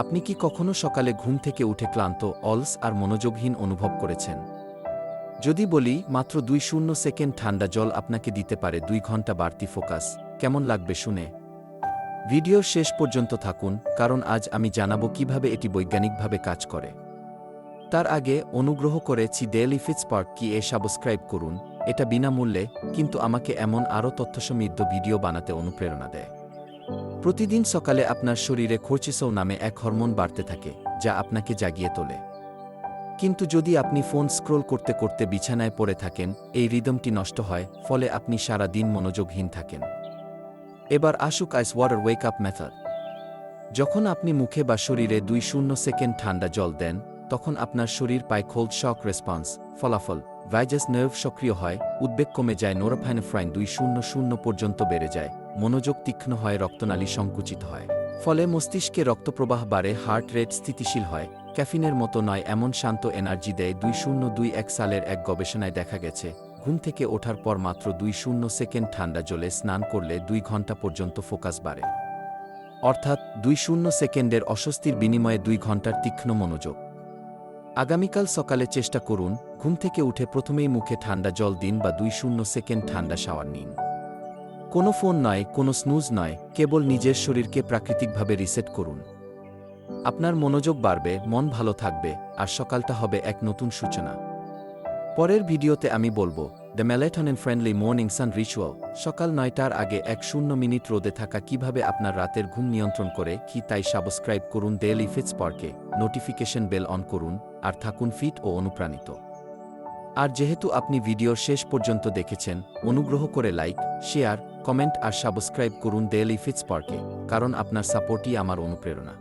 আপনি কি কখনো সকালে ঘুম থেকে উঠে ক্লান্ত, অলস আর মনোযোগহীন অনুভব করেছেন? যদি বলি মাত্র 2 সেকেন্ড ঠান্ডা জল আপনাকে দিতে পারে 2 ঘন্টা বাড়তি ফোকাস, কেমন লাগবে শুনে? ভিডিওর শেষ পর্যন্ত থাকুন, কারণ আজ আমি জানাবো কিভাবে এটি বৈজ্ঞানিকভাবে কাজ করে। তার আগে অনুগ্রহ করে ডেইলি ফিটস্পার্ক কি সাবস্ক্রাইব করুন। এটা বিনামূল্যে, কিন্তু আমাকে এমন আরও তথ্যসমৃদ্ধ ভিডিও বানাতে অনুপ্রেরণা দেয়। প্রতিদিন সকালে আপনার শরীরে কর্টিসল নামে এক হরমোন বাড়তে থাকে, যা আপনাকে জাগিয়ে তোলে। কিন্তু যদি আপনি ফোন স্ক্রোল করতে করতে বিছানায় পড়ে থাকেন, এই রিদমটি নষ্ট হয়, ফলে আপনি সারা দিন মনোযোগহীন থাকেন। এবার আসুক ice water wake up method. যখন আপনি মুখে বা শরীরে 2 সেকেন্ড ঠান্ডা জল দেন, তখন আপনার শরীর পায় কোল্ড শক রেসপন্স, ফলাফল ভাইজাস নার্ভ সক্রিয় হয়, উদ্বেগ কমে যায়, নোরোফ্যানেফ্রাইন 200 পর্যন্ত বেড়ে যায়, মনোযোগ তীক্ষ্ণ হয়, রক্তনালী সংকুচিত হয়। ফলে মস্তিষ্কে রক্তপ্রবাহ বাড়ে, হার্ট রেট স্থিতিশীল হয়। ক্যাফিনের মতো নয়, এমন শান্ত এনার্জি দেয়। 2021 সালের এক গবেষণায় দেখা গেছে, ঘুম থেকে ওঠার পর মাত্র 2 সেকেন্ড ঠান্ডা জলে স্নান করলে 2 ঘন্টা পর্যন্ত ফোকাস বাড়ে। অর্থাৎ 2 সেকেন্ডের অস্বস্তির বিনিময়ে 2 ঘন্টার তীক্ষ্ণ মনোযোগ। আগামীকাল সকালে চেষ্টা করুন, ঘুম থেকে উঠে প্রথমেই মুখে ঠান্ডা জল দিন বা 2 সেকেন্ড ঠান্ডা শাওয়ার নিন। কোনো ফোন নয়, কোনো স্নুজ নয়, কেবল নিজের শরীরকে প্রাকৃতিকভাবে রিসেট করুন। আপনার মনোযোগ বাড়বে, মন ভালো থাকবে, আর সকালটা হবে এক নতুন সূচনা। পরের ভিডিওতে আমি বলবো the melatonin friendly morning sun ritual. সকাল 9টার আগে 1 মিনিট রোদে থাকা কিভাবে আপনার রাতের ঘুম নিয়ন্ত্রণ করে, কি তাই সাবস্ক্রাইব করুন ডেইলি ফিটস্পার্কে, নোটিফিকেশন বেল অন করুন, আর থাকুন ফিট ও অনুপ্রাণিত। আর যেহেতু আপনি ভিডিওর শেষ পর্যন্ত দেখেছেন, অনুগ্রহ করে লাইক, শেয়ার, কমেন্ট আর সাবস্ক্রাইব করুন ডেইলি ফিটস্পার্কে, কারণ আপনার সাপোর্টই আমার অনুপ্রেরণা।